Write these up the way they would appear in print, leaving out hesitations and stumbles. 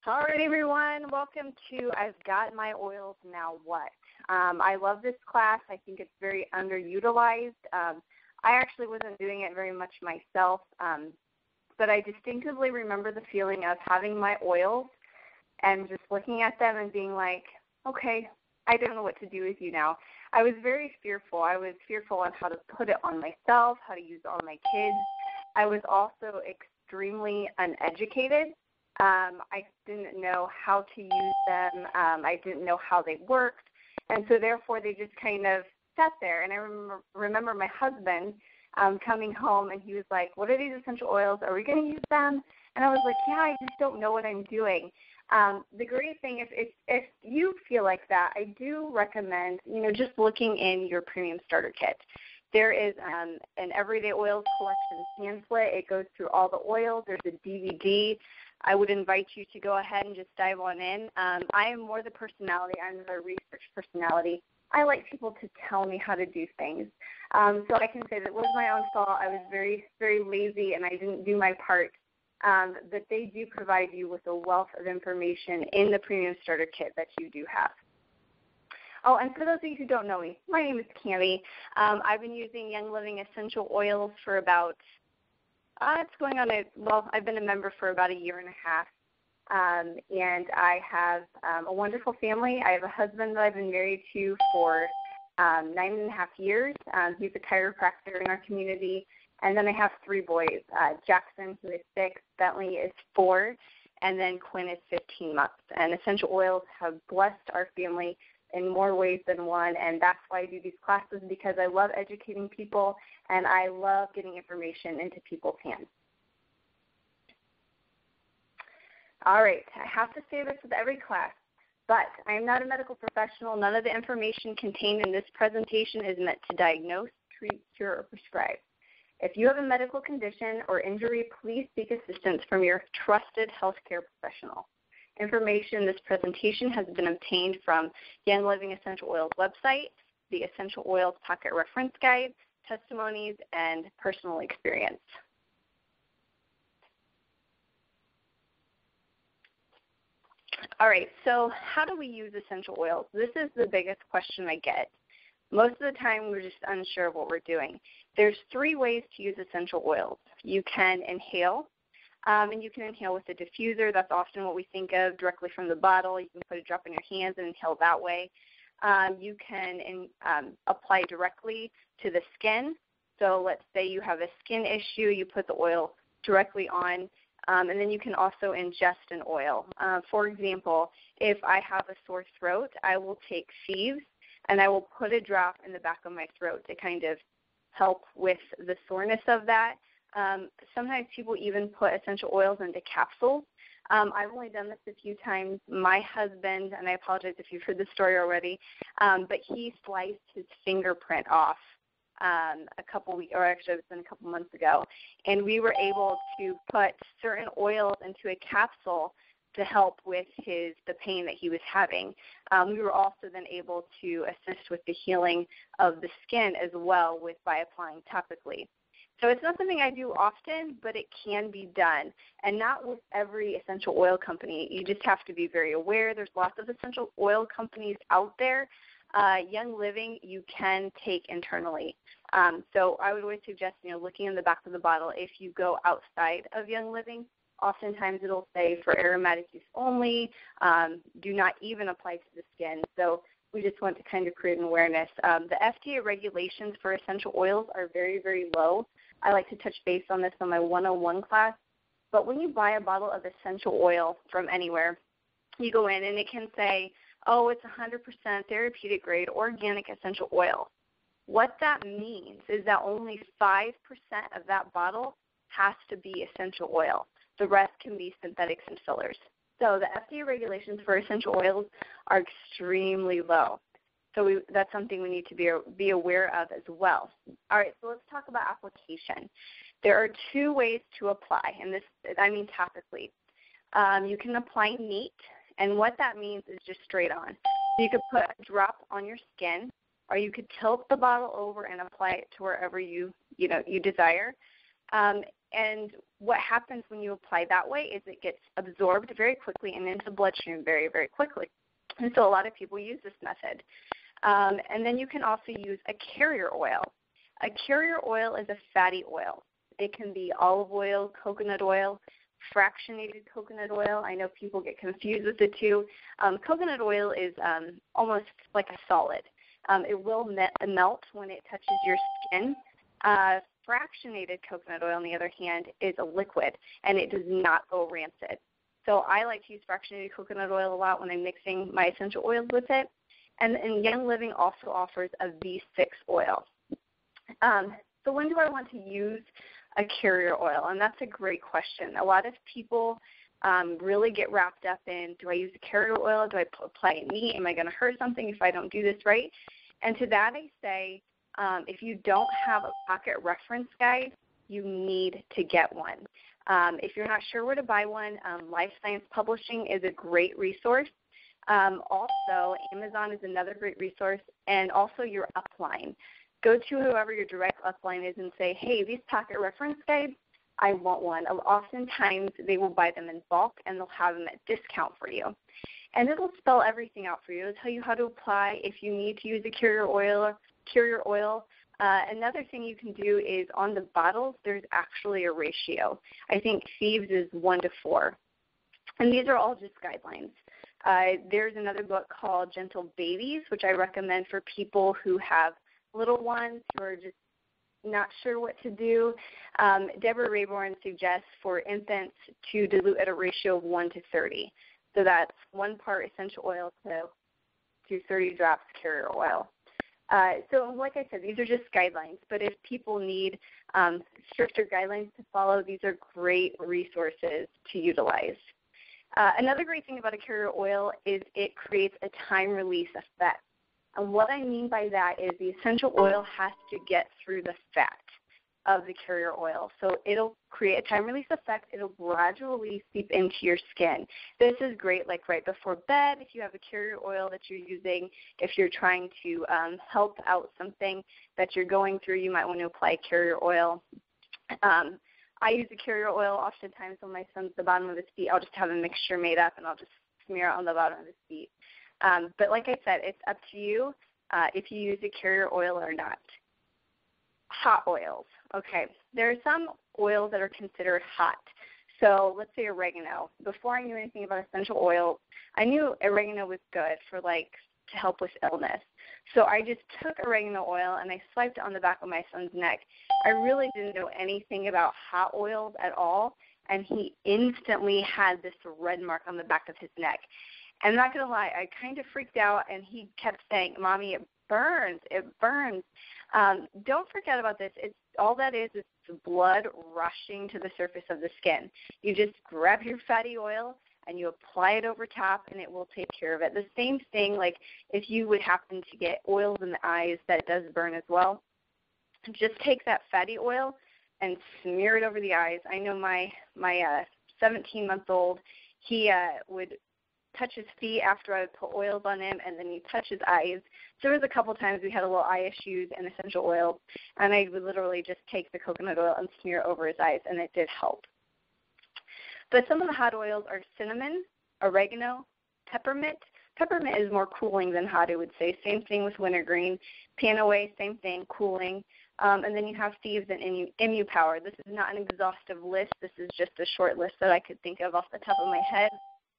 All right, everyone. Welcome to I've Got My Oils, Now What? I love this class. I think it's very underutilized. I actually wasn't doing it very much myself, but I distinctively remember the feeling of having my oils and just looking at them and being like, okay, I don't know what to do with you now. I was very fearful. I was fearful on how to put it on myself, how to use it on my kids. I was also extremely uneducated. I didn't know how to use them. I didn't know how they worked. And so therefore they just kind of sat there. And I remember my husband coming home and he was like, what are these essential oils? Are we going to use them? And I was like, yeah, I just don't know what I'm doing. The great thing is if you feel like that, I do recommend, just looking in your premium starter kit. There is an Everyday Oils Collection pamphlet. It goes through all the oils. There's a DVD. I would invite you to go ahead and just dive on in. I am more the personality. I'm the research personality. I like people to tell me how to do things. So I can say that it was my own fault. I was very, very lazy, and I didn't do my part. But they do provide you with a wealth of information in the Premium Starter Kit that you do have. Oh, and for those of you who don't know me, my name is Cami. I've been using Young Living essential oils for about I've been a member for about a year and a half, and I have a wonderful family. I have a husband that I've been married to for 9.5 years. He's a chiropractor in our community, and then I have 3 boys, Jackson, who is 6, Bentley is 4, and then Quinn is 15 months. And essential oils have blessed our family in more ways than one, and that's why I do these classes, because I love educating people and I love getting information into people's hands. All right, I have to say this with every class, but I am not a medical professional. None of the information contained in this presentation is meant to diagnose, treat, cure, or prescribe. If you have a medical condition or injury, please seek assistance from your trusted healthcare professional. Information in this presentation has been obtained from Young Living Essential Oils website, the Essential Oils Pocket Reference Guide, testimonies, and personal experience. All right, so how do we use essential oils? This is the biggest question I get. Most of the time, we're just unsure of what we're doing. There's 3 ways to use essential oils. You can inhale, and you can inhale with a diffuser. That's often what we think of directly from the bottle. You can put a drop in your hands and inhale that way. You can apply directly to the skin. So let's say you have a skin issue, you put the oil directly on, and then you can also ingest an oil. For example, if I have a sore throat, I will take Thieves and I will put a drop in the back of my throat to kind of help with the soreness of that. Sometimes people even put essential oils into capsules. I've only done this a few times. My husband, and I apologize if you've heard this story already, but he sliced his fingerprint off a couple months ago, and we were able to put certain oils into a capsule to help with the pain that he was having. We were also then able to assist with the healing of the skin as well by applying topically. So it's not something I do often, but it can be done, and not with every essential oil company. You just have to be very aware. There's lots of essential oil companies out there. Young Living you can take internally. So I would always suggest, looking in the back of the bottle. If you go outside of Young Living, oftentimes it'll say for aromatic use only, do not even apply to the skin. So we just want to kind of create an awareness. The FDA regulations for essential oils are very, very low. I like to touch base on this on my 101 class. But when you buy a bottle of essential oil from anywhere, you go in and it can say, oh, it's 100% therapeutic grade organic essential oil. What that means is that only 5% of that bottle has to be essential oil. The rest can be synthetics and fillers. So the FDA regulations for essential oils are extremely low. So that's something we need to be aware of as well. All right, so let's talk about application. There are 2 ways to apply, and topically. You can apply neat, and what that means is just straight on. So you could put a drop on your skin, or you could tilt the bottle over and apply it to wherever you desire. And what happens when you apply that way is it gets absorbed very quickly and into the bloodstream very, very quickly. And so a lot of people use this method. And then you can also use a carrier oil. A carrier oil is a fatty oil. It can be olive oil, coconut oil, fractionated coconut oil. I know people get confused with the two. Coconut oil is almost like a solid. It will melt when it touches your skin. Fractionated coconut oil, on the other hand, is a liquid, and it does not go rancid. So I like to use fractionated coconut oil a lot when I'm mixing my essential oils with it. And Young Living also offers a V6 oil. So when do I want to use a carrier oil? And that's a great question. A lot of people really get wrapped up in, do I use a carrier oil? Do I apply it neat? Am I going to hurt something if I don't do this right? And to that I say, if you don't have a pocket reference guide, you need to get one. If you're not sure where to buy one, Life Science Publishing is a great resource. Also, Amazon is another great resource, and also your upline. Go to whoever your direct upline is and say, hey, these pocket reference guides, I want one. Oftentimes, they will buy them in bulk, and they'll have them at discount for you. And it'll spell everything out for you. It'll tell you how to apply if you need to use a carrier oil. Another thing you can do is on the bottles, there's actually a ratio. I think Thieves is 1:4. And these are all just guidelines. There's another book called Gentle Babies, which I recommend for people who have little ones who are just not sure what to do. Deborah Rayborn suggests for infants to dilute at a ratio of 1:30. So that's 1 part essential oil to 30 drops carrier oil. So like I said, these are just guidelines. But if people need stricter guidelines to follow, these are great resources to utilize. Another great thing about a carrier oil is it creates a time-release effect. And what I mean by that is the essential oil has to get through the fat of the carrier oil. So it'll create a time-release effect. It'll gradually seep into your skin. This is great like right before bed if you have a carrier oil that you're using. If you're trying to help out something that you're going through, you might want to apply carrier oil. I use a carrier oil oftentimes when my son's the bottom of his feet. I'll just have a mixture made up, and I'll just smear it on the bottom of his feet. But like I said, it's up to you if you use a carrier oil or not. Hot oils. Okay, there are some oils that are considered hot. So let's say oregano. Before I knew anything about essential oils, I knew oregano was good for to help with illness. So I just took oregano oil and I swiped it on the back of my son's neck. I really didn't know anything about hot oils at all, and he instantly had this red mark on the back of his neck. And I'm not going to lie, I kind of freaked out, and he kept saying, Mommy, it burns, it burns. Don't forget about this. All that is blood rushing to the surface of the skin. You just grab your fatty oil and you apply it over top, and it will take care of it. The same thing, like if you would happen to get oils in the eyes that does burn as well, just take that fatty oil and smear it over the eyes. I know my 17-month-old, he would touch his feet after I would put oils on him, and then he'd touch his eyes. So there was a couple times we had a little eye issues and essential oil, and I would literally just take the coconut oil and smear it over his eyes, and it did help. But some of the hot oils are cinnamon, oregano, peppermint. Peppermint is more cooling than hot, I would say. Same thing with wintergreen. Panaway, same thing, cooling. And then you have Thieves and Emu Power. This is not an exhaustive list. This is just a short list that I could think of off the top of my head.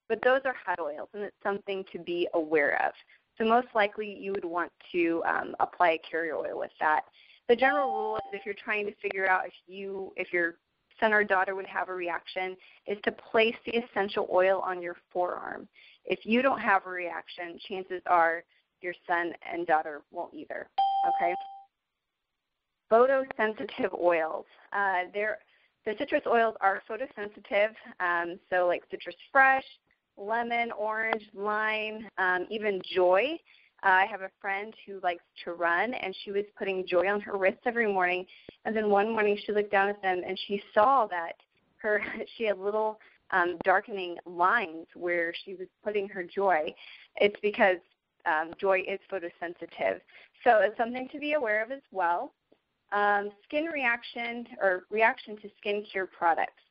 But those are hot oils, and it's something to be aware of. So most likely you would want to apply a carrier oil with that. The general rule is if you're trying to figure out if your son or daughter would have a reaction is to place the essential oil on your forearm. If you don't have a reaction, chances are your son and daughter won't either, okay? Photosensitive oils. The citrus oils are photosensitive, so like citrus fresh, lemon, orange, lime, even Joy. I have a friend who likes to run, and she was putting Joy on her wrist every morning. And then one morning she looked down at them, and she saw that she had little darkening lines where she was putting her Joy. It's because Joy is photosensitive. So it's something to be aware of as well. Skin reaction or reaction to skincare products.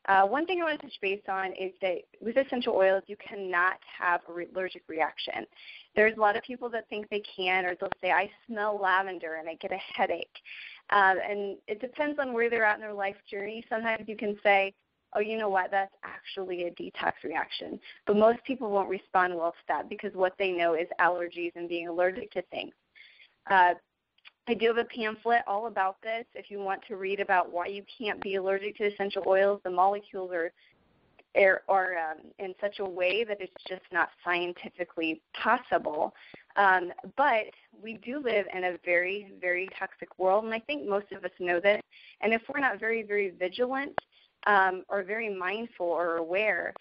One thing I want to touch base on is that with essential oils, you cannot have an allergic reaction. There's a lot of people that think they can, or they'll say, I smell lavender and I get a headache. And it depends on where they're at in their life journey. Sometimes you can say, oh, you know what, that's actually a detox reaction. But most people won't respond well to that because what they know is allergies and being allergic to things. I do have a pamphlet all about this. If you want to read about why you can't be allergic to essential oils, the molecules are in such a way that it's just not scientifically possible. But we do live in a very, very toxic world, and I think most of us know this. And if we're not very, very vigilant or very mindful or aware,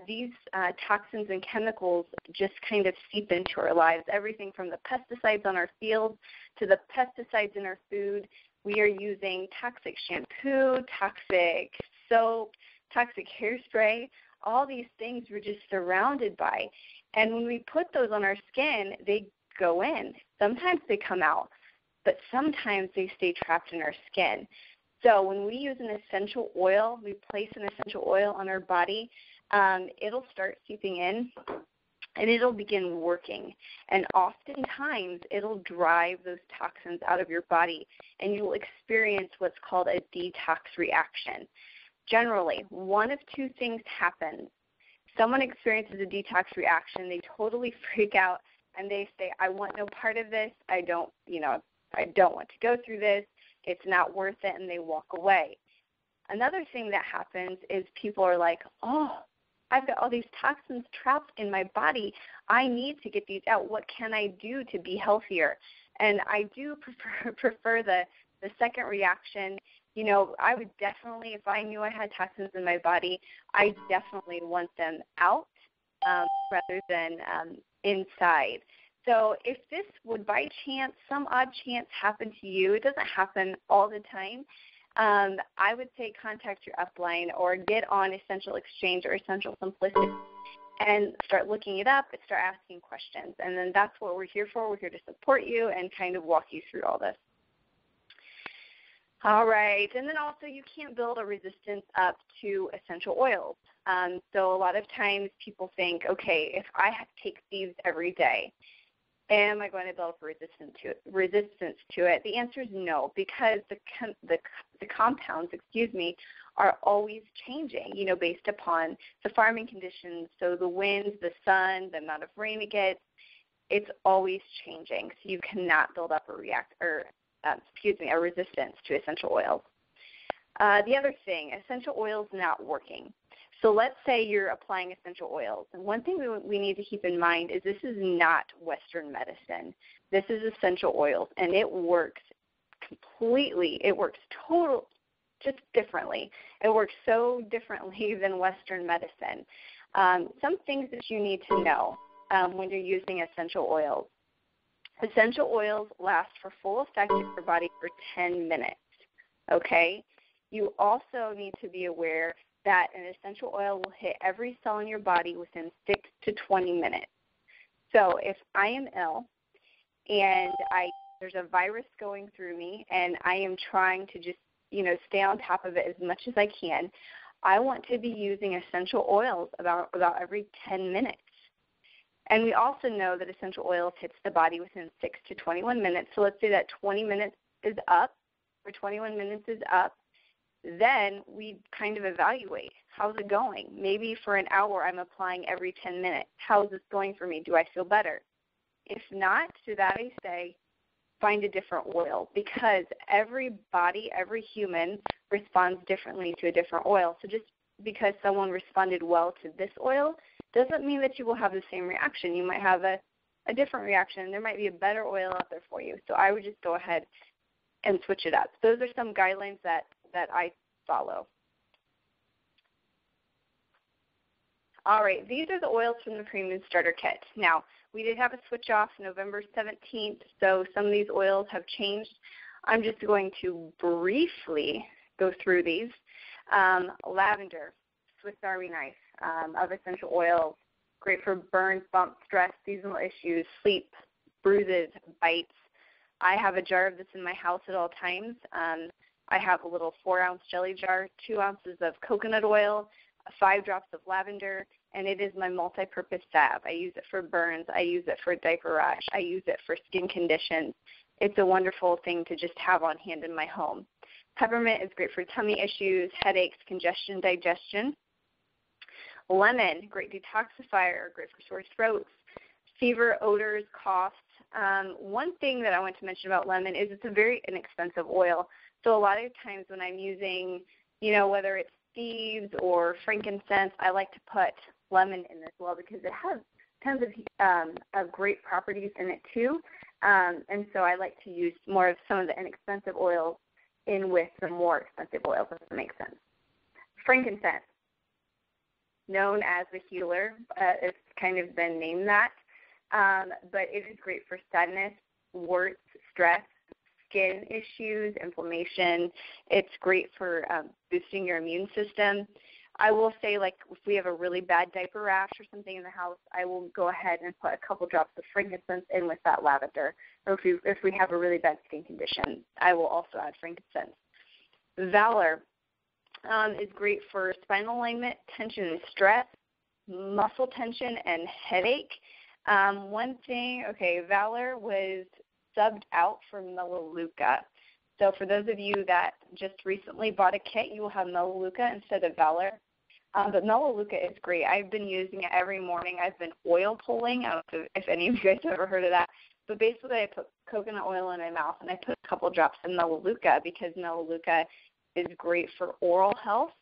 these toxins and chemicals just kind of seep into our lives. Everything from the pesticides on our fields to the pesticides in our food. We are using toxic shampoo, toxic soap, toxic hairspray. All these things we're just surrounded by. And when we put those on our skin, they go in. Sometimes they come out, but sometimes they stay trapped in our skin. So when we use an essential oil, we place an essential oil on our body, it'll start seeping in, and it'll begin working. And oftentimes, it'll drive those toxins out of your body, and you will experience what's called a detox reaction. Generally, one of two things happens. Someone experiences a detox reaction, they totally freak out, and they say, I want no part of this, I don't want to go through this, it's not worth it, and they walk away. Another thing that happens is people are like, oh, I've got all these toxins trapped in my body. I need to get these out. What can I do to be healthier? And I do prefer the second reaction. You know, I would definitely, if I knew I had toxins in my body, I definitely want them out rather than inside. So if this would by chance, some odd chance happen to you, it doesn't happen all the time, I would say contact your upline or get on Essential Exchange or Essential Simplicity and start looking it up and start asking questions. And then that's what we're here for. We're here to support you and kind of walk you through all this. All right. And then also you can't build a resistance up to essential oils. So a lot of times people think, okay, if I take these every day, am I going to build resistance to it? The answer is no, because the compounds, are always changing, based upon the farming conditions. So the winds, the sun, the amount of rain it gets, it's always changing. So you cannot build up a resistance to essential oils. The other thing, essential oils not working. So let's say you're applying essential oils. And one thing we need to keep in mind is this is not Western medicine. This is essential oils, and it works completely. It works just differently. It works so differently than Western medicine. Some things that you need to know when you're using essential oils. Essential oils last for full effect in your body for 10 minutes, okay? You also need to be aware that an essential oil will hit every cell in your body within 6 to 20 minutes. So if I am ill and there's a virus going through me and I am trying to just, stay on top of it as much as I can, I want to be using essential oils about every 10 minutes. And we also know that essential oils hits the body within 6 to 21 minutes. So let's say that 20 minutes is up or 21 minutes is up. Then we kind of evaluate, how's it going? Maybe for an hour I'm applying every 10 minutes. How's this going for me? Do I feel better? If not, to that I say, find a different oil, because every body, every human responds differently to a different oil. So just because someone responded well to this oil doesn't mean that you will have the same reaction. You might have a different reaction. There might be a better oil out there for you. So I would just go ahead and switch it up. Those are some guidelines that I follow. All right, these are the oils from the Premium Starter Kit. Now, we did have a switch off November 17th, so some of these oils have changed. I'm just going to briefly go through these. Lavender, Swiss Army knife of essential oils, great for burns, bumps, stress, seasonal issues, sleep, bruises, bites. I have a jar of this in my house at all times. I have a little 4-ounce jelly jar, 2 ounces of coconut oil, 5 drops of lavender, and it is my multi-purpose salve. I use it for burns. I use it for diaper rash. I use it for skin conditions. It's a wonderful thing to just have on hand in my home. Peppermint is great for tummy issues, headaches, congestion, digestion. Lemon, great detoxifier, great for sore throats, fever, odors, coughs. One thing that I want to mention about lemon is it's a very inexpensive oil. So a lot of times when I'm using, whether it's thieves or frankincense, I like to put lemon in as well because it has tons of great properties in it too. And so I like to use more of some of the inexpensive oils in with the more expensive oils, if that makes sense. Frankincense, known as the healer, it's kind of been named that, but it is great for sadness, warts, stress, skin issues, inflammation. It's great for boosting your immune system. I will say, like, if we have a really bad diaper rash or something in the house, I will go ahead and put a couple drops of frankincense in with that lavender. Or if we have a really bad skin condition, I will also add frankincense. Valor is great for spinal alignment, tension and stress, muscle tension, and headache. One thing, Valor was subbed out for Melaleuca. So for those of you that just recently bought a kit, you will have Melaleuca instead of Valor. But Melaleuca is great. I've been using it every morning. I've been oil pulling. I don't know if any of you guys have ever heard of that. But basically I put coconut oil in my mouth and I put a couple drops of Melaleuca because Melaleuca is great for oral health.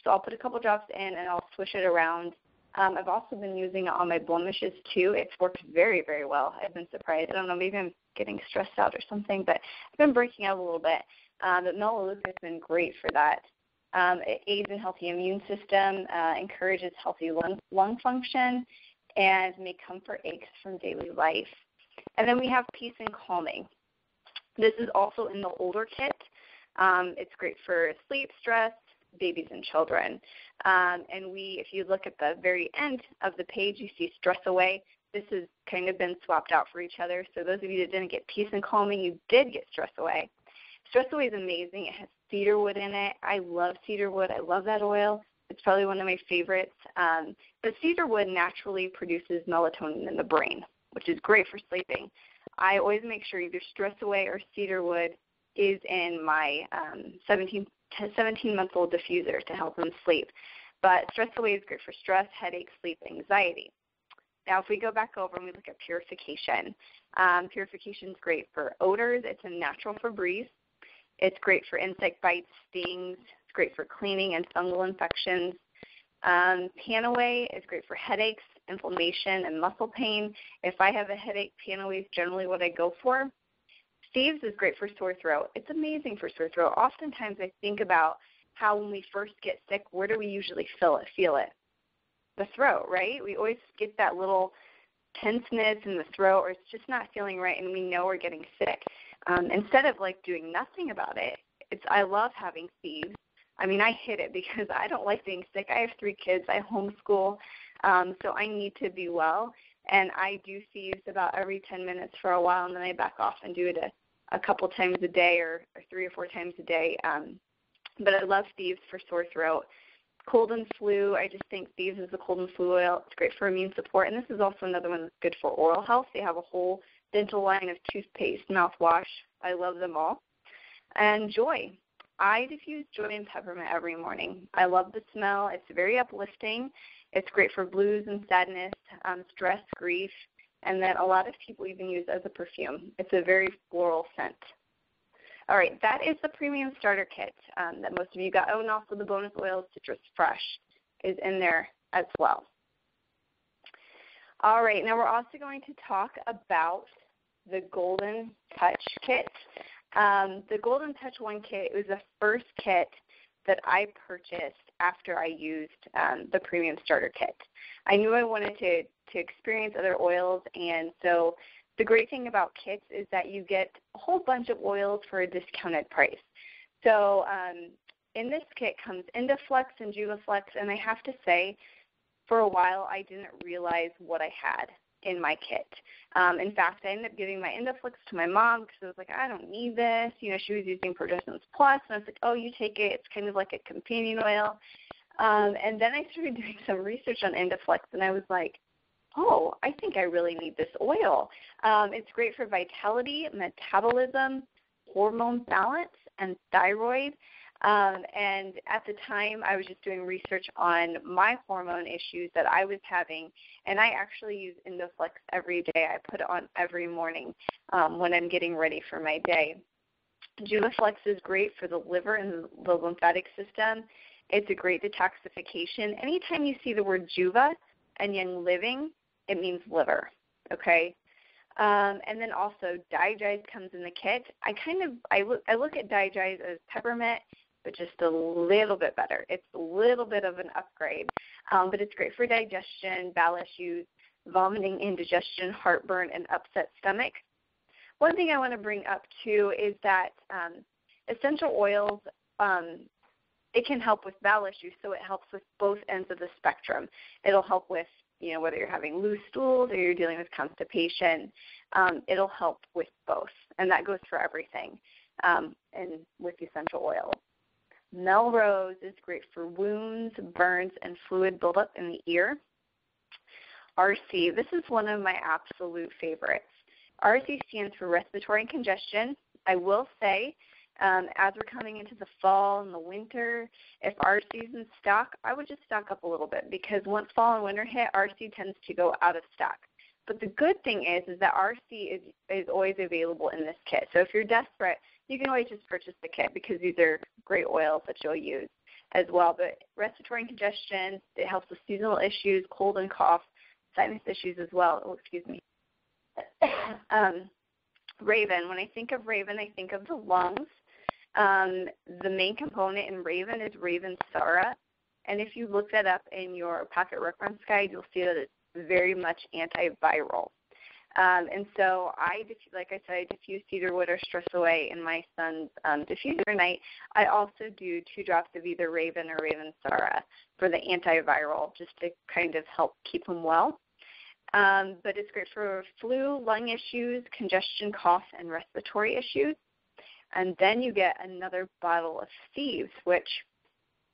So I'll put a couple drops in and I'll swish it around. I've also been using it on my blemishes too. It's worked very, very well. I've been surprised. I don't know, maybe I'm getting stressed out or something, but I've been breaking out a little bit. But Melaleuca has been great for that. It aids in healthy immune system, encourages healthy lung function, and may comfort aches from daily life. And then we have peace and calming. This is also in the older kit. It's great for sleep, stress, babies and children. And if you look at the very end of the page, you see stress away. This has kind of been swapped out for each other. So those of you that didn't get peace and calming, you did get stress away. Stress away is amazing. It has cedarwood in it. I love cedarwood. I love that oil. It's probably one of my favorites. But cedarwood naturally produces melatonin in the brain, which is great for sleeping. I always make sure either stress away or cedarwood is in my 17-month-old diffuser to help them sleep. But stress away is great for stress, headache, sleep, anxiety. Now, if we go back over and we look at purification, purification is great for odors. It's a natural Febreze. It's great for insect bites, stings. It's great for cleaning and fungal infections. Panaway is great for headaches, inflammation, and muscle pain. If I have a headache, Panaway is generally what I go for. Thieves is great for sore throat. It's amazing for sore throat. Oftentimes I think about how when we first get sick, where do we usually feel it? The throat, right? We always get that little tenseness in the throat, or it's just not feeling right, and we know we're getting sick. Instead of doing nothing about it, I love having thieves. I mean, I hit it because I don't like being sick. I have 3 kids. I homeschool, so I need to be well. And I do thieves about every 10 minutes for a while, and then I back off and do it a couple times a day or 3 or 4 times a day. But I love thieves for sore throat. Cold and flu, I just think thieves is the cold and flu oil. It's great for immune support. And this is also another one that's good for oral health. They have a whole dental line of toothpaste, mouthwash. I love them all. And Joy. I diffuse Joy and peppermint every morning. I love the smell. It's very uplifting. It's great for blues and sadness, stress, grief, and then a lot of people even use it as a perfume. It's a very floral scent. All right, that is the premium starter kit that most of you got. Oh, and also the bonus oil, Citrus Fresh, is in there as well. All right, now we're also going to talk about the Golden Touch kit. The Golden Touch 1 kit was the first kit that I purchased after I used the premium starter kit. I knew I wanted to experience other oils, and so the great thing about kits is that you get a whole bunch of oils for a discounted price. So in this kit comes Indaflex and Juvaflex, and I have to say, for a while I didn't realize what I had. in my kit. In fact, I ended up giving my Endoflex to my mom because I was like, I don't need this. You know, she was using Progessence Plus, and I was like, oh, you take it. It's kind of like a companion oil. And then I started doing some research on Endoflex, and I was like, oh, I think I really need this oil. It's great for vitality, metabolism, hormone balance, and thyroid. And at the time, I was just doing research on my hormone issues that I was having, and I actually use Endoflex every day. I put it on every morning when I'm getting ready for my day. JuvaFlex is great for the liver and the lymphatic system. It's a great detoxification. Anytime you see the word Juva and Young Living, it means liver, okay? And then also Digize comes in the kit. I look at Digize as peppermint, but just a little bit better. It's a little bit of an upgrade, but it's great for digestion, bowel issues, vomiting, indigestion, heartburn, and upset stomach. One thing I want to bring up too is that essential oils, it can help with bowel issues, so it helps with both ends of the spectrum. It'll help with, you know, whether you're having loose stools or you're dealing with constipation, it'll help with both, and that goes for everything and with essential oils. Melrose is great for wounds, burns, and fluid buildup in the ear. RC, this is one of my absolute favorites. RC stands for respiratory congestion. I will say, as we're coming into the fall and the winter, if RC is in stock, I would just stock up a little bit because once fall and winter hit, RC tends to go out of stock. But the good thing is that RC is always available in this kit. So if you're desperate, you can always just purchase the kit because these are great oils that you'll use as well. But respiratory congestion, it helps with seasonal issues, cold and cough, sinus issues as well. Oh, excuse me. Raven. When I think of Raven, I think of the lungs. The main component in Raven is Raven Sara. And if you look that up in your pocket reference guide, you'll see that it's very much antiviral. And so like I said, I diffuse cedarwood or stress away in my son's diffuser night. I also do 2 drops of either Raven or Raven Sara for the antiviral just to kind of help keep him well. But it's great for flu, lung issues, congestion, cough, and respiratory issues. And then you get another bottle of Thieves, which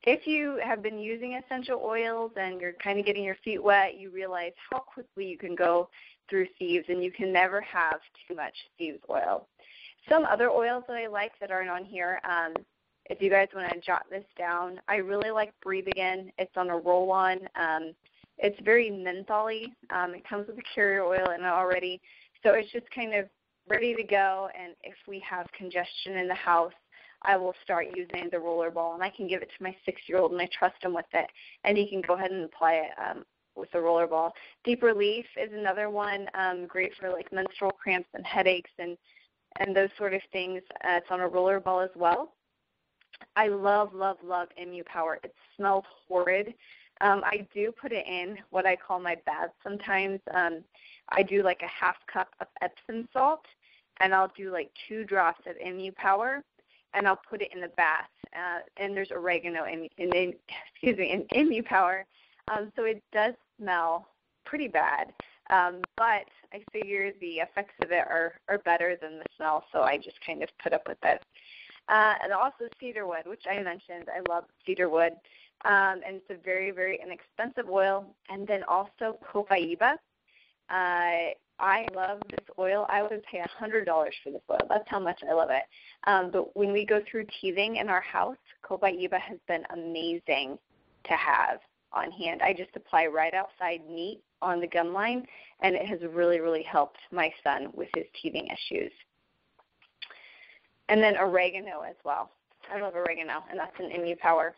if you have been using essential oils and you're kind of getting your feet wet, you realize how quickly you can go through Thieves, and you can never have too much Thieves oil. Some other oils that I like that aren't on here, if you guys want to jot this down, I really like Breathe Again. It's on a roll-on. It's very mentholy. It comes with a carrier oil in it already, so it's just kind of ready to go. And if we have congestion in the house, I will start using the rollerball, and I can give it to my 6-year-old, and I trust him with it, and he can go ahead and apply it with the rollerball. Deep Relief is another one, great for like menstrual cramps and headaches and those sort of things. It's on a rollerball as well. I love, love, love Imu Power. It smells horrid. I do put it in what I call my bath sometimes. I do like a 1/2 cup of Epsom salt, and I'll do like 2 drops of Imu Power, and I'll put it in the bath. And there's oregano in Imu Power. So it does smell pretty bad, but I figure the effects of it are better than the smell, so I just kind of put up with it. And also cedarwood, which I mentioned. I love cedarwood, and it's a very, very inexpensive oil. And then also Copaiba. I love this oil. I would pay $100 for this oil. That's how much I love it. But when we go through teething in our house, Copaiba has been amazing to have on hand. I just apply right outside neat on the gum line, and it has really, really helped my son with his teething issues. And then oregano as well. I love oregano, and that's an Imu Power.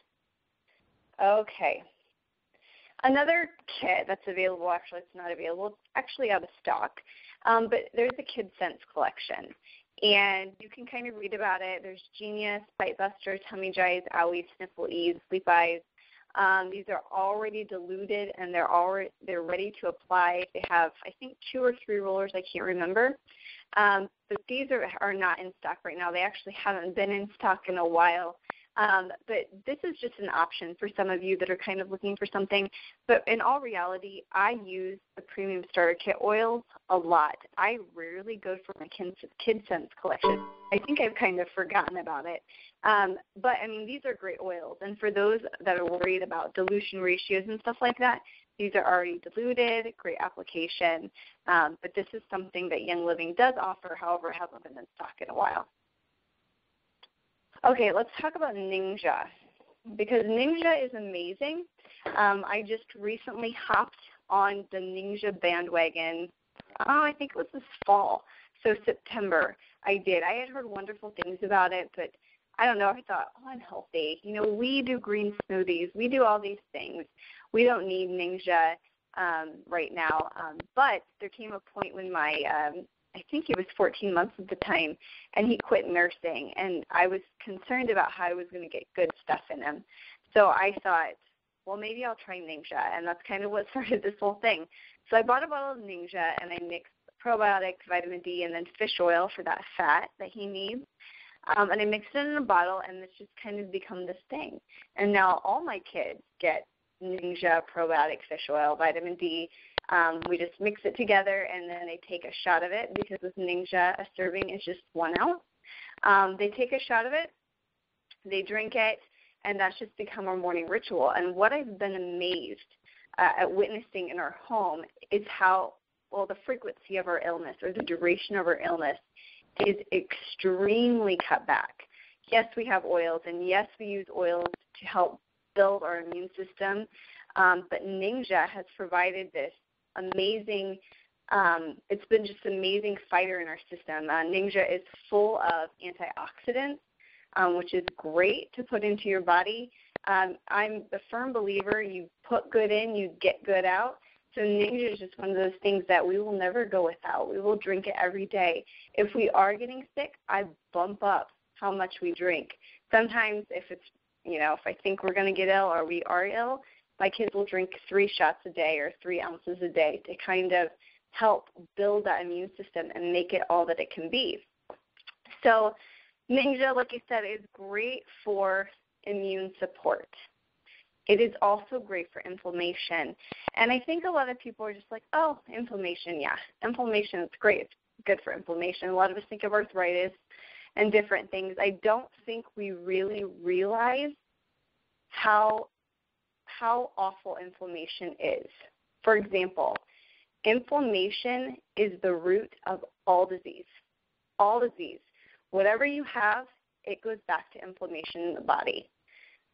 Okay. Another kit that's available, actually it's not available, it's actually out of stock, but there's a Kid Sense collection. And you can kind of read about it. There's Genius, Bite Buster, Tummy Jize, Owie, Sniffle Ease, Sleep Eyes. These are already diluted, and they're ready to apply. They have, I think, 2 or 3 rollers. I can't remember. But these are not in stock right now. They actually haven't been in stock in a while. But this is just an option for some of you that are kind of looking for something. But in all reality, I use the Premium Starter Kit oils a lot. I rarely go for my Kid Sense collection. I think I've kind of forgotten about it. But, I mean, these are great oils. And for those that are worried about dilution ratios and stuff like that, these are already diluted, great application. But this is something that Young Living does offer, however, hasn't been in stock in a while. Okay, let's talk about Ninja, because Ninja is amazing. I just recently hopped on the Ninja bandwagon. I think it was this fall, so September I did. I had heard wonderful things about it, but I don't know. I thought, unhealthy. You know, we do green smoothies. We do all these things. We don't need Ninja right now. But there came a point when my I think he was 14 months at the time, and he quit nursing, and I was concerned about how I was going to get good stuff in him. So I thought, well, maybe I'll try Ninja, and that's kind of what started this whole thing. So I bought a bottle of Ninja, and I mixed probiotics, vitamin D, and then fish oil for that fat that he needs. And I mixed it in a bottle, and it's just kind of become this thing. And now all my kids get Ninja, probiotic, fish oil, vitamin D. We just mix it together, and then they take a shot of it, because with Ninja, a serving is just 1 ounce. They take a shot of it, they drink it, and that's just become our morning ritual. And what I've been amazed at witnessing in our home is how, well, the frequency of our illness or the duration of our illness is extremely cut back. Yes, we have oils, and yes, we use oils to help build our immune system, but Ninja has provided this amazing, it's been just an amazing fighter in our system. Ninja is full of antioxidants, which is great to put into your body. I'm a firm believer, you put good in, you get good out. So Ninja is just one of those things that we will never go without. We will drink it every day. If we are getting sick, I bump up how much we drink. Sometimes if it's, if I think we're going to get ill or we are ill, my kids will drink 3 shots a day or 3 ounces a day to kind of help build that immune system and make it all that it can be. So Ninja, like I said, is great for immune support. It is also great for inflammation. And I think a lot of people are just like, oh, inflammation, yeah. Inflammation is great. It's good for inflammation. A lot of us think of arthritis and different things. I don't think we really realize how awful inflammation is. For example, inflammation is the root of all disease. All disease. Whatever you have, it goes back to inflammation in the body.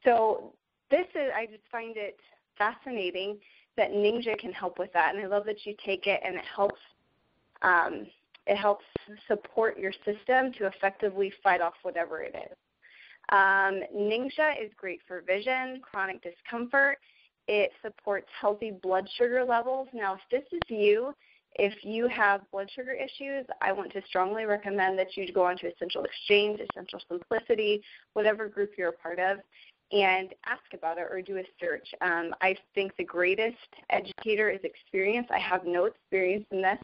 So I just find it fascinating that Ninja can help with that, and I love that you take it and it helps support your system to effectively fight off whatever it is. Ninja is great for vision, chronic discomfort. It supports healthy blood sugar levels. Now, if this is you, if you have blood sugar issues, I want to strongly recommend that you go onto Essential Exchange, Essential Simplicity, whatever group you're a part of, and ask about it or do a search. I think the greatest educator is experience. I have no experience in this,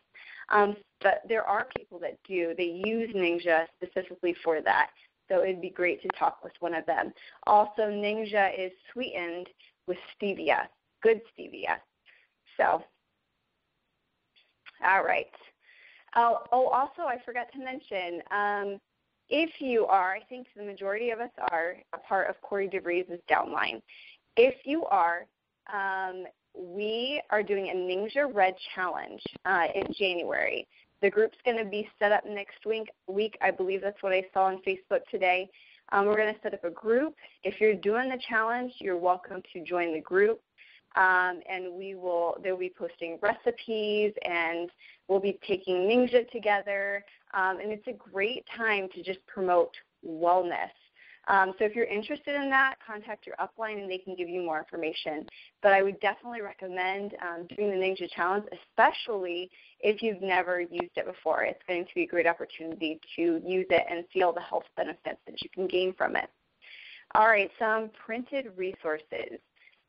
but there are people that do. They use Ninja specifically for that. So it would be great to talk with one of them. Also, Ninja is sweetened with stevia, good stevia. So, all right. Also, I forgot to mention, if you are, I think the majority of us are a part of Corey DeVries' downline. If you are, we are doing a Ninja Red Challenge in January. The group's going to be set up next week. I believe that's what I saw on Facebook today. We're going to set up a group. If you're doing the challenge, you're welcome to join the group. And they'll be posting recipes, and we'll be taking Ninja together. And it's a great time to just promote wellness. So if you're interested in that, contact your upline and they can give you more information. But I would definitely recommend doing the Ninja Challenge, especially if you've never used it before. It's going to be a great opportunity to use it and see all the health benefits that you can gain from it. All right, some printed resources.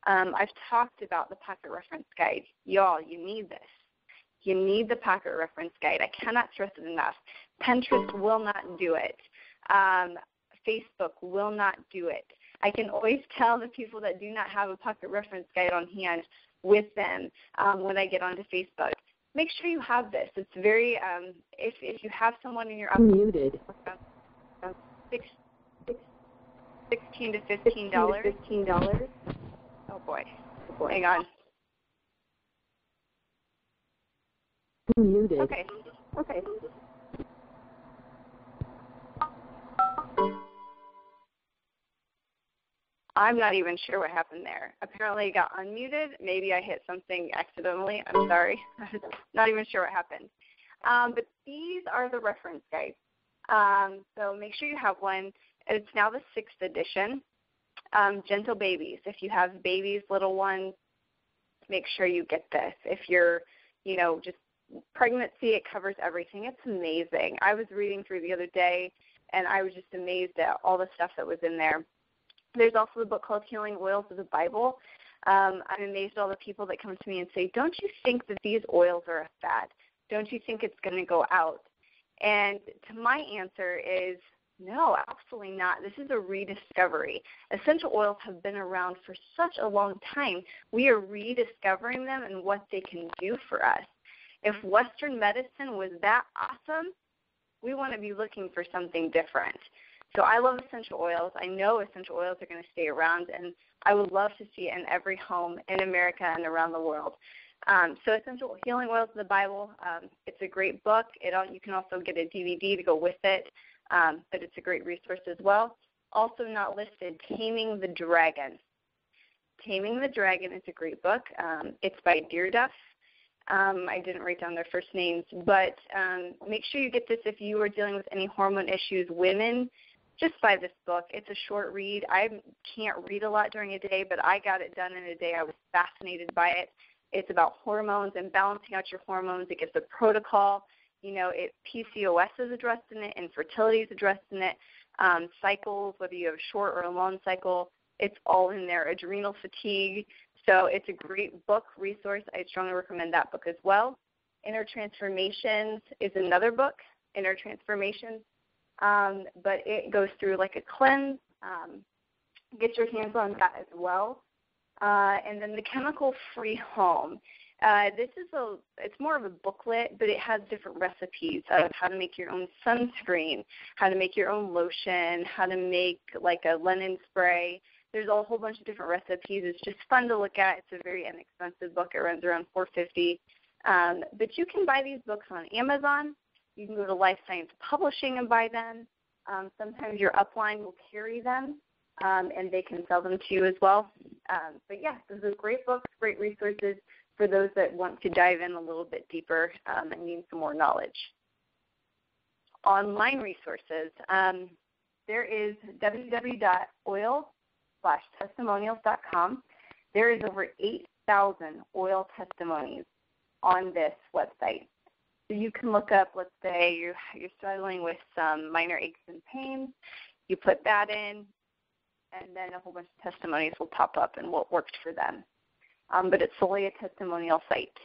I've talked about the Pocket Reference Guide. Y'all, you need this. You need the Pocket Reference Guide. I cannot stress it enough. Pinterest will not do it. Facebook will not do it. I can always tell the people that do not have a pocket reference guide on hand with them when I get onto Facebook. Make sure you have this. It's very, if you have someone in your muted. $16 to $15. Oh boy. Hang on. Muted. Okay. I'm not even sure what happened there. Apparently it got unmuted. Maybe I hit something accidentally. I'm sorry. Not even sure what happened. But these are the reference guides. So make sure you have one. It's now the 6th edition. Gentle Babies. If you have babies, little ones, make sure you get this. If you're, just pregnancy, it covers everything. It's amazing. I was reading through the other day, and I was just amazed at all the stuff that was in there. There's also a book called Healing Oils of the Bible. I'm amazed at all the people that come to me and say, don't you think that these oils are a fad? Don't you think it's going to go out? And to my answer is, no, absolutely not. This is a rediscovery. Essential oils have been around for such a long time. We are rediscovering them and what they can do for us. If Western medicine was that awesome, we want to be looking for something different. So I love essential oils. I know essential oils are going to stay around, and I would love to see it in every home in America and around the world. So Essential Healing Oils of the Bible, it's a great book. You can also get a DVD to go with it, but it's a great resource as well. Also not listed, Taming the Dragon. Taming the Dragon is a great book. It's by Dearduff. I didn't write down their first names, but make sure you get this if you are dealing with any hormone issues. Women, just buy this book. It's a short read. I can't read a lot during a day, but I got it done in a day. I was fascinated by it. It's about hormones and balancing out your hormones. It gives a protocol. PCOS is addressed in it, infertility is addressed in it, cycles, whether you have a short or a long cycle, it's all in there, adrenal fatigue. So it's a great book resource. I strongly recommend that book as well. Inner Transformations is another book, Inner Transformations. But it goes through like a cleanse. Get your hands on that as well. And then the Chemical-Free Home. It's more of a booklet, but it has different recipes of how to make your own sunscreen, how to make your own lotion, how to make like a linen spray. There's a whole bunch of different recipes. It's just fun to look at. It's a very inexpensive book. It runs around $4.50. But you can buy these books on Amazon. You can go to Life Science Publishing and buy them. Sometimes your upline will carry them, and they can sell them to you as well. But yeah, those are great books, great resources for those that want to dive in a little bit deeper and need some more knowledge. Online resources. There is www.oil/testimonials.com. There is over 8,000 oil testimonies on this website. So you can look up, let's say you're struggling with some minor aches and pains. You put that in, and then a whole bunch of testimonies will pop up and what worked for them. But it's solely a testimonial site.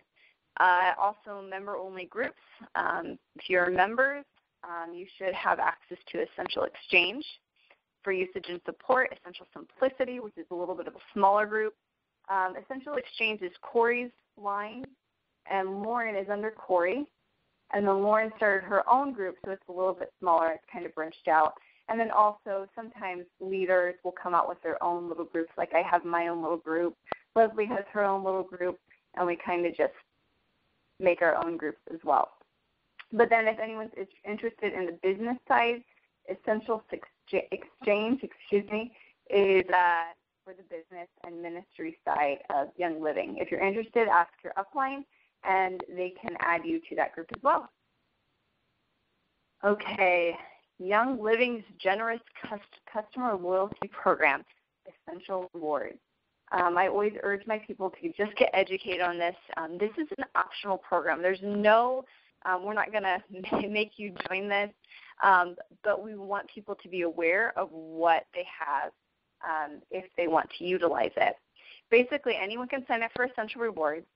Also, member-only groups. If you're members, you should have access to Essential Exchange for usage and support, Essential Simplicity, which is a little bit of a smaller group. Essential Exchange is Corey's line, and Lauren is under Corey. And then Lauren started her own group, so it's a little bit smaller. It's kind of branched out. And then also sometimes leaders will come out with their own little groups. Like I have my own little group. Leslie has her own little group, and we kind of just make our own groups as well. But then if anyone's interested in the business side, Essential Exchange, is for the business and ministry side of Young Living. If you're interested, ask your upline, and they can add you to that group as well. Okay, Young Living's generous customer loyalty program, Essential Rewards. I always urge my people to just get educated on this. This is an optional program. There's no, we're not going to make you join this, but we want people to be aware of what they have if they want to utilize it. Basically, anyone can sign up for Essential Rewards.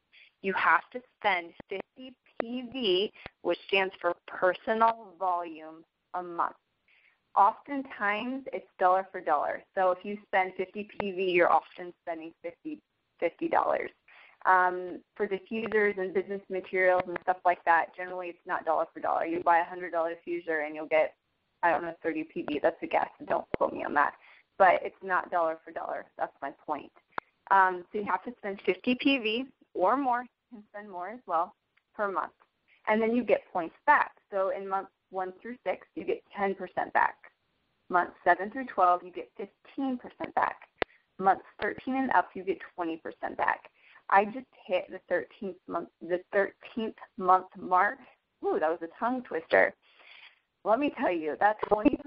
You have to spend 50 PV, which stands for personal volume, a month. Oftentimes, it's dollar for dollar. So if you spend 50 PV, you're often spending $50. For diffusers and business materials and stuff like that, generally it's not dollar for dollar. You buy a $100 diffuser and you'll get, 30 PV. That's a guess. Don't quote me on that. But it's not dollar for dollar. That's my point. So you have to spend 50 PV or more. You can spend more as well per month. And then you get points back. So in months 1 through 6, you get 10% back. Months 7 through 12, you get 15% back. Months 13 and up, you get 20% back. I just hit the 13th month mark. Ooh, that was a tongue twister. Let me tell you, that 20%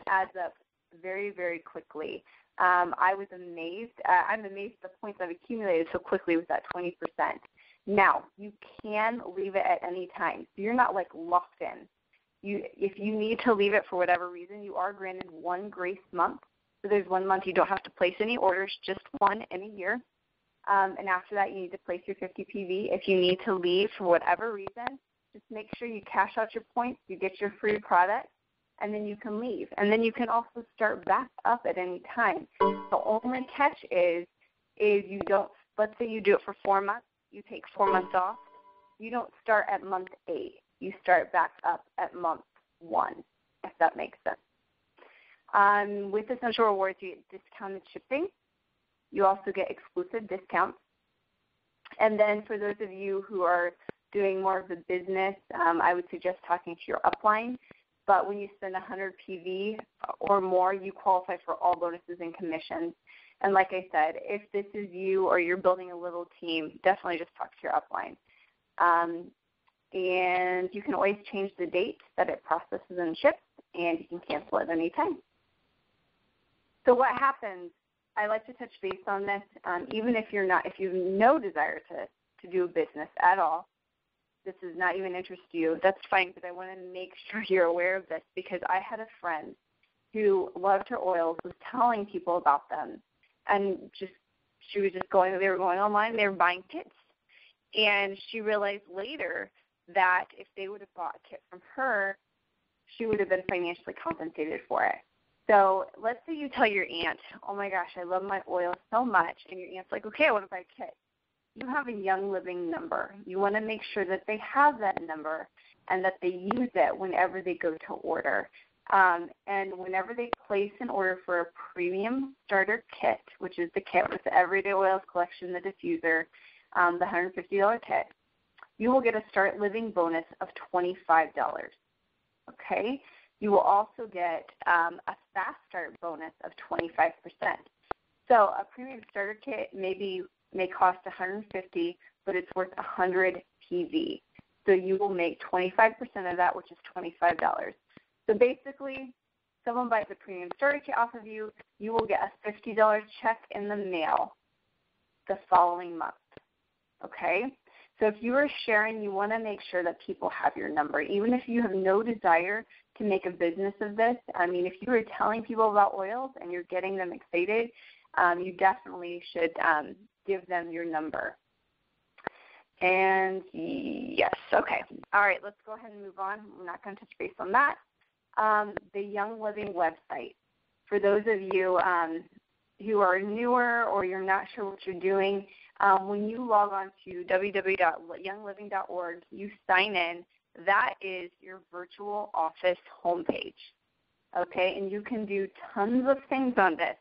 adds up very, very quickly. I was amazed. I'm amazed at the points I've accumulated so quickly with that 20%. Now, you can leave it at any time. So you're not locked in. If you need to leave it for whatever reason, you are granted one grace month. So there's 1 month you don't have to place any orders, just one in a year. And after that, you need to place your 50 PV. If you need to leave for whatever reason, just make sure you cash out your points, you get your free product, and then you can leave. And then you can also start back up at any time. The only catch is you don't, let's say you do it for 4 months, you take 4 months off, you don't start at month 8. You start back up at month 1, if that makes sense. With Essential Rewards, you get discounted shipping. You also get exclusive discounts. And then for those of you who are doing more of the business, I would suggest talking to your upline. But when you spend 100 PV or more, you qualify for all bonuses and commissions. And like I said, if this is you or you're building a little team, definitely just talk to your upline. And you can always change the date that it processes and ships, and you can cancel it any time. So what happens, I like to touch base on this, even if you have no desire to do a business at all, this is not even interest to you, that's fine, but I want to make sure you're aware of this because I had a friend who loved her oils, was telling people about them, and they were going online, they were buying kits. And she realized later that if they would have bought a kit from her, she would have been financially compensated for it. So let's say you tell your aunt, oh my gosh, I love my oil so much, and your aunt's like, okay, I want to buy a kit. You have a Young Living number. You want to make sure that they have that number and that they use it whenever they go to order. And whenever they place an order for a premium starter kit, which is the kit with the Everyday Oils collection, the diffuser, the $150 kit, you will get a Start Living bonus of $25. Okay? You will also get a Fast Start bonus of 25%. So a premium starter kit may cost $150, but it's worth 100 PV. So you will make 25% of that, which is $25. So basically, someone buys a premium starter kit off of you, you will get a $50 check in the mail the following month. Okay? So if you are sharing, you want to make sure that people have your number. Even if you have no desire to make a business of this, if you are telling people about oils and you're getting them excited, you definitely should give them your number. And yes, okay. All right, let's go ahead and move on. I'm not going to touch base on that. The Young Living website. For those of you who are newer or you're not sure what you're doing, when you log on to www.youngliving.org, you sign in. That is your virtual office homepage, okay? And you can do tons of things on this.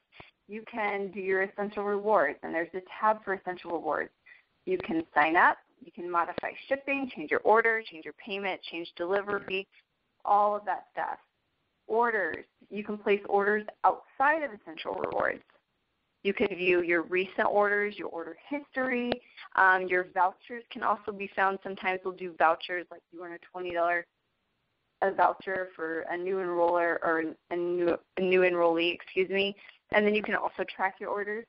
You can do your Essential Rewards, and there's a tab for Essential Rewards. You can sign up. You can modify shipping, change your order, change your payment, change delivery, all of that stuff. Orders. You can place orders outside of Essential Rewards. You can view your recent orders, your order history. Your vouchers can also be found. Sometimes we'll do vouchers like you earn a $20 voucher for a new enroller or a new enrollee, and then you can also track your orders.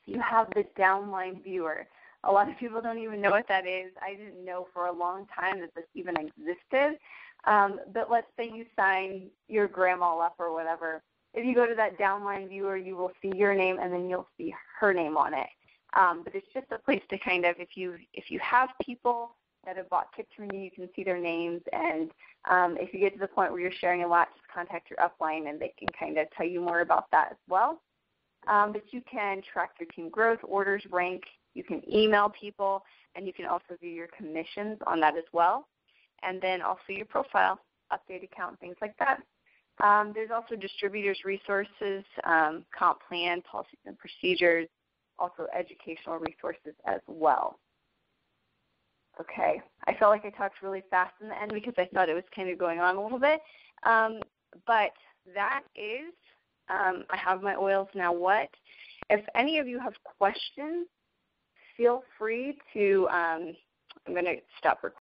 You have the downline viewer. A lot of people don't even know what that is. I didn't know for a long time that this even existed. But let's say you sign your grandma up or whatever. If you go to that downline viewer, you will see your name and then you'll see her name on it. But it's just a place to kind of, if you have people that have bought kits from you. You can see their names, and if you get to the point where you're sharing a lot, just contact your upline, and they can kind of tell you more about that as well. But you can track your team growth, orders, rank. You can email people, and you can also view your commissions on that as well. And then also your profile, update account, things like that. There's also distributors resources, comp plan, policies and procedures, also educational resources as well. Okay, I felt like I talked really fast in the end because I thought it was kind of going on a little bit. But that is, I have my oils now what. If any of you have questions, feel free to, I'm going to stop recording.